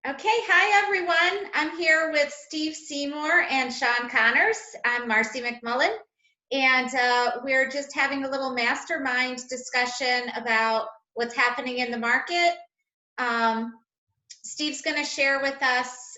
Okay, hi everyone. I'm here with Steve Seymour and Shawn Connors. I'm Marcy McMullen, and we're just having a little mastermind discussion about what's happening in the market. Um, Steve's going to share with us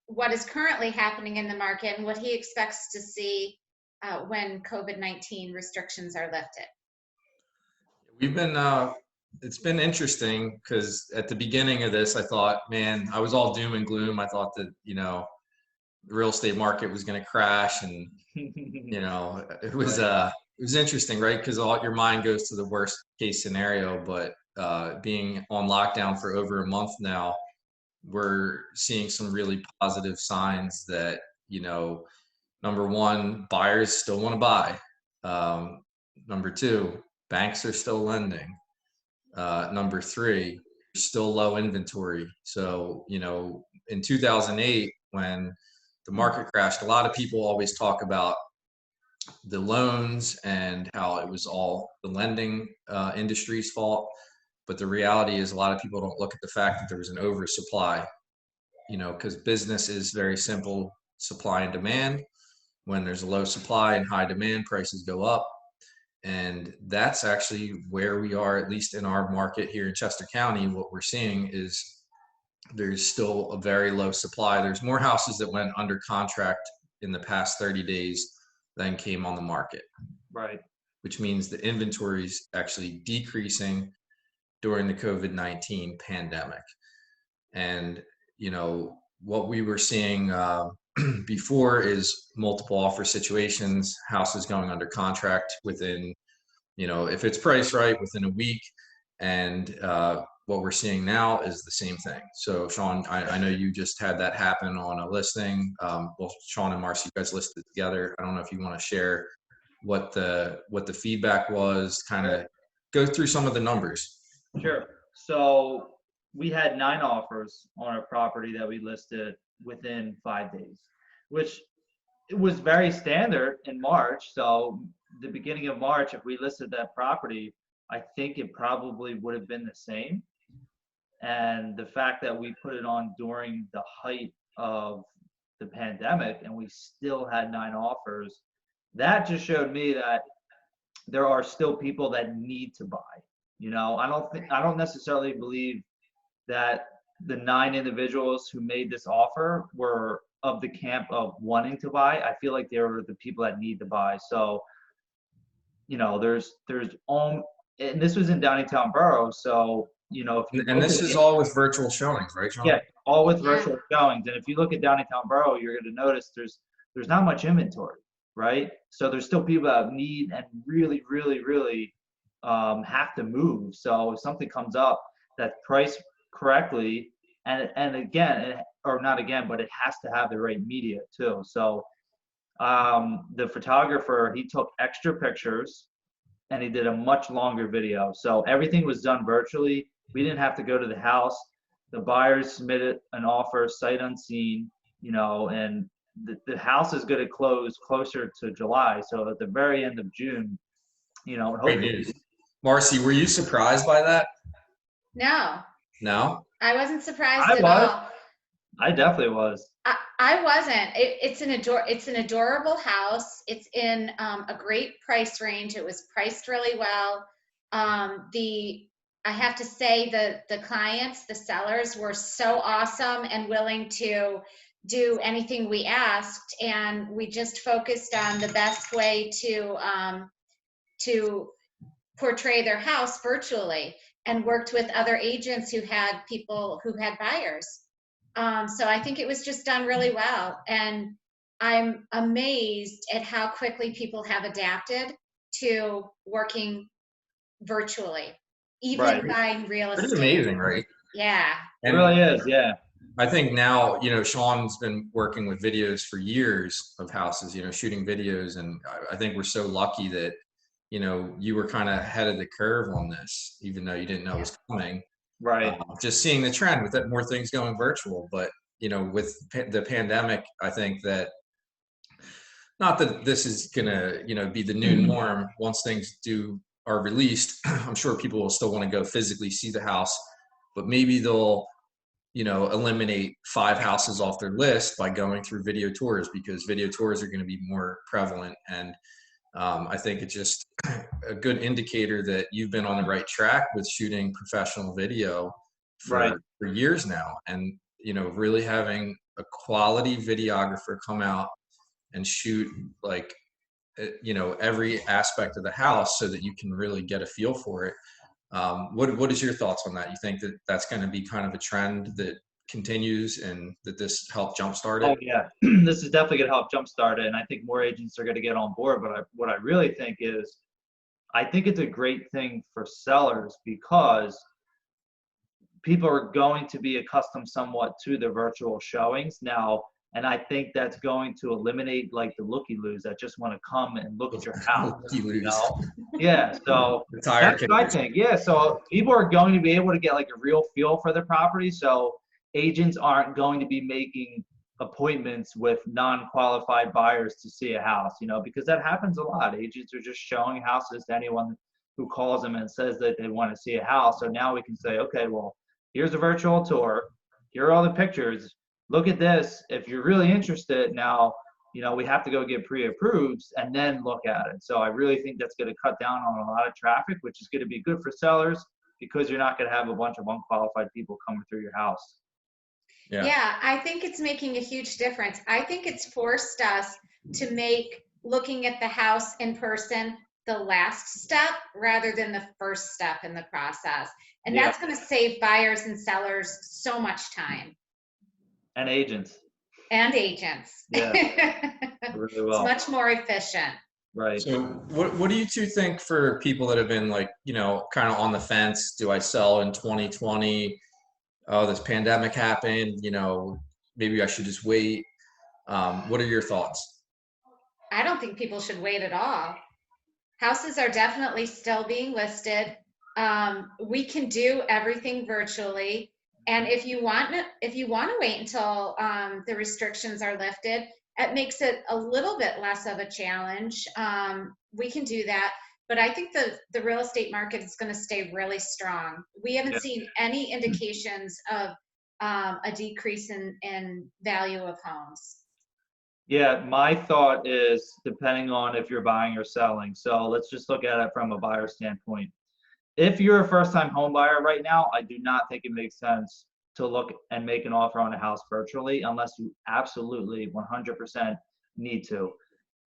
what is currently happening in the market and what he expects to see when COVID-19 restrictions are lifted. We've been, it's been interesting because at the beginning of this, I thought, man, I was all doom and gloom. I thought that, the real estate market was going to crash and, it was interesting, right? Because all your mind goes to the worst case scenario, but being on lockdown for over a month now, we're seeing some really positive signs that, number one, buyers still want to buy. Number two, banks are still lending. Number three, still low inventory. So, in 2008, when the market crashed, a lot of people always talk about the loans and how it was all the lending industry's fault. But the reality is a lot of people don't look at the fact that there was an oversupply, because business is very simple, supply and demand. When there's a low supply and high demand, prices go up. And that's actually where we are, at least in our market here in Chester County. What we're seeing is there's still a very low supply. There's more houses that went under contract in the past 30 days than came on the market. Right. Which means the inventory is actually decreasing during the COVID-19 pandemic. And, what we were seeing before is multiple offer situations, houses going under contract within, if it's priced right, within a week. And what we're seeing now is the same thing. So Shawn, I know you just had that happen on a listing. Well, Shawn and Marcy, you guys listed together. I don't know if you want to share what the feedback was, kind of go through some of the numbers. Sure. So we had 9 offers on a property that we listed within 5 days, which it was very standard in March. So the beginning of March, if we listed that property, I think it probably would have been the same. And the fact that we put it on during the height of the pandemic and we still had 9 offers, that just showed me that there are still people that need to buy. I don't necessarily believe that the 9 individuals who made this offer were of the camp of wanting to buy. I feel like they were the people that need to buy. So, and this was in Downingtown Borough. So, if you and this is all with virtual showings, right, Shawn? Yeah, all with virtual showings. And if you look at Downingtown Borough, you're going to notice there's not much inventory, right? So there's still people that need and really, really, really have to move. So if something comes up that's priced correctly, and again, or not again, but it has to have the right media too. So the photographer, he took extra pictures and he did a much longer video. So everything was done virtually. We didn't have to go to the house. The buyers submitted an offer sight unseen, and the house is going to close closer to July. So at the very end of June, Great news. Marcy, were you surprised by that? No. No? I wasn't surprised at all. I definitely was. I wasn't. It's an adorable house. It's in a great price range. It was priced really well. I have to say the clients, the sellers, were so awesome and willing to do anything we asked, and we just focused on the best way to portray their house virtually, and worked with other agents who had people who had buyers. So I think it was just done really well. And I'm amazed at how quickly people have adapted to working virtually, even buying real estate. It's amazing, right? Yeah. It really is, yeah. I think now, Shawn's been working with videos for years of houses, shooting videos. And I think we're so lucky that, you were kind of ahead of the curve on this, even though you didn't know it was coming. Right. Just seeing the trend with that, more things going virtual. But, with the pandemic, I think that, not that this is going to, be the new norm once things are released. I'm sure people will still want to go physically see the house, but maybe they'll eliminate 5 houses off their list by going through video tours, because video tours are going to be more prevalent. And I think it's just a good indicator that you've been on the right track with shooting professional video Right. for years now. And, really having a quality videographer come out and shoot like, every aspect of the house so that you can really get a feel for it. What is your thoughts on that? You think that that's going to be kind of a trend that continues and that this helped jumpstart Oh it? yeah, this is definitely going to help jumpstart it, and I think more agents are going to get on board. But what I really think is, I think it's a great thing for sellers because people are going to be accustomed somewhat to the virtual showings now, and I think that's going to eliminate like the looky-loos that just want to come and look at your house. You lose. Yeah, so The tire that's what I kickers. think. Yeah, so people are going to be able to get like a real feel for the property. So agents aren't going to be making appointments with non-qualified buyers to see a house, because that happens a lot. Agents are just showing houses to anyone who calls them and says that they want to see a house. So now we can say, okay, well, here's a virtual tour. Here are all the pictures. Look at this. If you're really interested, now we have to go get pre-approved and then look at it. So I really think that's going to cut down on a lot of traffic, which is going to be good for sellers because you're not going to have a bunch of unqualified people coming through your house. Yeah, I think it's making a huge difference. I think it's forced us to make looking at the house in person the last step rather than the first step in the process. And Yeah. that's going to save buyers and sellers so much time. And agents. And agents. Yeah. Really well. It's much more efficient. Right. So what do you two think for people that have been like, kind of on the fence? Do I sell in 2020? Oh, this pandemic happened, maybe I should just wait. What are your thoughts? I don't think people should wait at all. Houses are definitely still being listed. We can do everything virtually. And if you want to wait until the restrictions are lifted, it makes it a little bit less of a challenge. We can do that. But I think the real estate market is going to stay really strong. We haven't seen any indications of a decrease in value of homes. Yeah, my thought is depending on if you're buying or selling. So let's just look at it from a buyer standpoint. If you're a first-time home buyer right now, I do not think it makes sense to look and make an offer on a house virtually unless you absolutely 100% need to.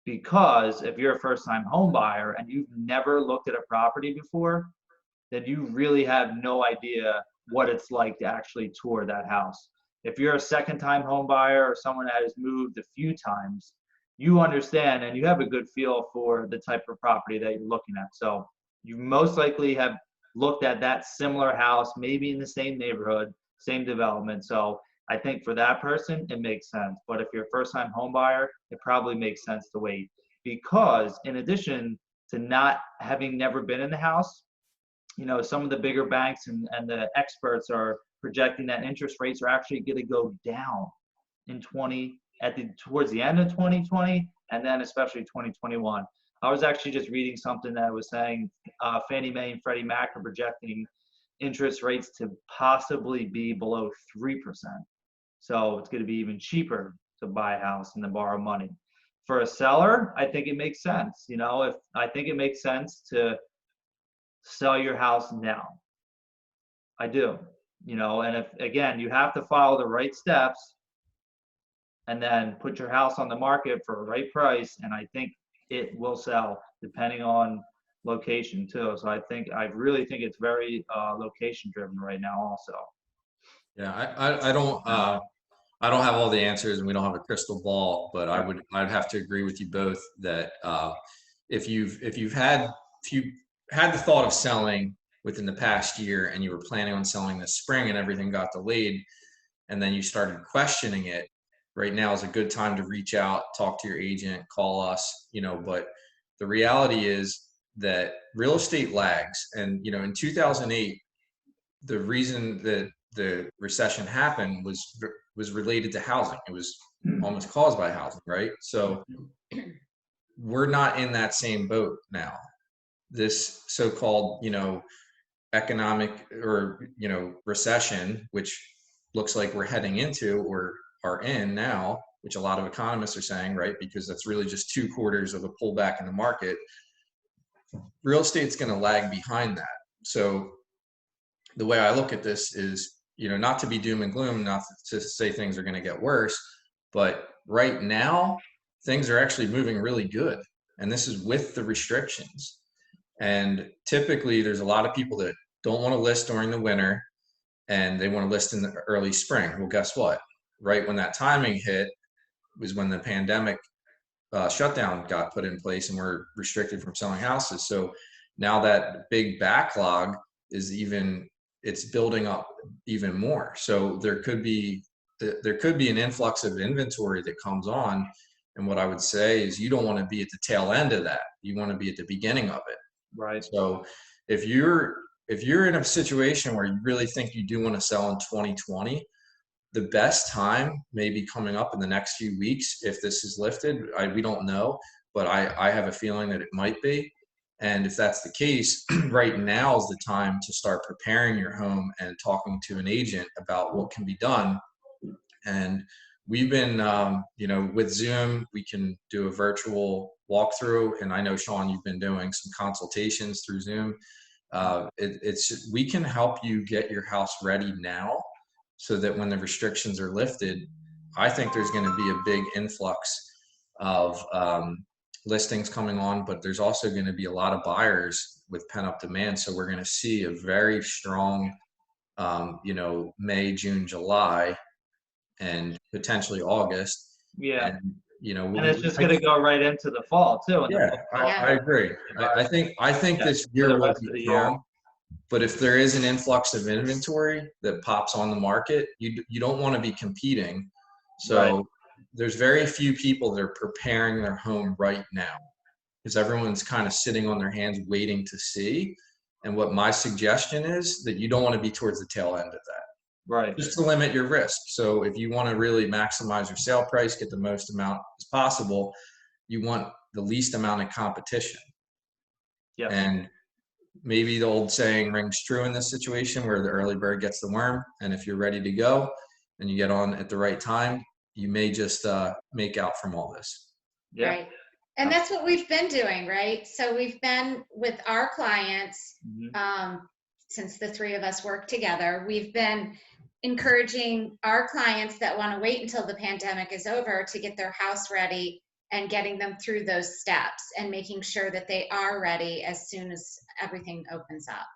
Because if you're a first-time home buyer and you've never looked at a property before, then you really have no idea what it's like to actually tour that house. If you're a second-time home buyer or someone that has moved a few times, you understand and you have a good feel for the type of property that you're looking at. So you most likely have looked at that similar house, maybe in the same neighborhood, same development. So I think for that person, it makes sense. But if you're a first-time home buyer, it probably makes sense to wait. Because in addition to not having never been in the house, some of the bigger banks and the experts are projecting that interest rates are actually going to go down in towards the end of 2020 and then especially 2021. I was actually just reading something that was saying Fannie Mae and Freddie Mac are projecting interest rates to possibly be below 3%. So it's going to be even cheaper to buy a house and then borrow money. For a seller, I think it makes sense. I think it makes sense to sell your house now. I do. And if, again, you have to follow the right steps and then put your house on the market for a right price, and I think it will sell depending on location too. So I really think it's very location driven right now also. Yeah, I don't have all the answers and we don't have a crystal ball, but I'd have to agree with you both that if you've had the thought of selling within the past year and you were planning on selling this spring and everything got delayed and then you started questioning it, right now is a good time to reach out, talk to your agent, call us, but the reality is that real estate lags. And, in 2008, the reason that the recession happened was related to housing. It was almost caused by housing, right? So we're not in that same boat now. This so-called, economic or, recession, which looks like we're heading into or are in now, which a lot of economists are saying, right? Because that's really just 2 quarters of a pullback in the market. Real estate's going to lag behind that. So the way I look at this is, not to be doom and gloom, not to say things are going to get worse, but right now things are actually moving really good. And this is with the restrictions. And typically there's a lot of people that don't want to list during the winter and they want to list in the early spring. Well, guess what? Right when that timing hit was when the pandemic shutdown got put in place and we're restricted from selling houses. So now that big backlog is it's building up even more. So there could be an influx of inventory that comes on. And what I would say is you don't want to be at the tail end of that. You want to be at the beginning of it. Right. So if you're in a situation where you really think you do want to sell in 2020, the best time may be coming up in the next few weeks if this is lifted. We don't know, but I have a feeling that it might be. And if that's the case, right now is the time to start preparing your home and talking to an agent about what can be done. And we've been, with Zoom, we can do a virtual walkthrough. And I know, Shawn, you've been doing some consultations through Zoom. We can help you get your house ready now so that when the restrictions are lifted, I think there's going to be a big influx of listings coming on, but there's also going to be a lot of buyers with pent-up demand. So we're going to see a very strong, May, June, July, and potentially August. Yeah. And, and it's just going to go right into the fall too. And yeah, I agree. I think this year will be strong. But if there is an influx of inventory that pops on the market, you don't want to be competing. So Right. There's very few people that are preparing their home right now because everyone's kind of sitting on their hands waiting to see. And what my suggestion is that you don't want to be towards the tail end of that. Right. Just to limit your risk. So if you want to really maximize your sale price, get the most amount as possible, you want the least amount of competition. Yeah. And maybe the old saying rings true in this situation where the early bird gets the worm. And if you're ready to go and you get on at the right time, you may just make out from all this. Yeah. Right. And that's what we've been doing, right? So we've been with our clients, since the three of us work together, we've been encouraging our clients that want to wait until the pandemic is over to get their house ready and getting them through those steps and making sure that they are ready as soon as everything opens up.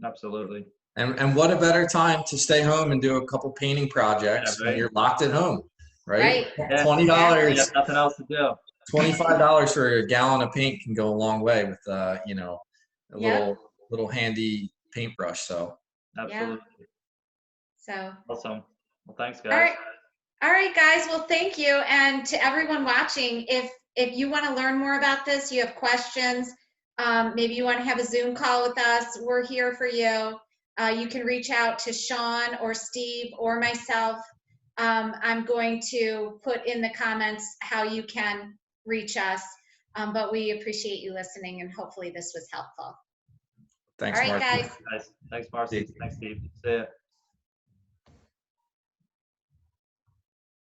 Absolutely. And what a better time to stay home and do a couple painting projects when you're locked at home, right? Yeah. $20. You have nothing else to do. $25 for a gallon of paint can go a long way with a little handy paintbrush. So absolutely. So awesome. Well, thanks, guys. All right, guys. Well, thank you. And to everyone watching, if you want to learn more about this, you have questions, maybe you want to have a Zoom call with us, we're here for you. You can reach out to Shawn or Steve or myself. I'm going to put in the comments how you can reach us, but we appreciate you listening, and hopefully this was helpful. Thanks, all right, Marcy. guys. Thanks, Marcy. Thanks, Steve. See ya.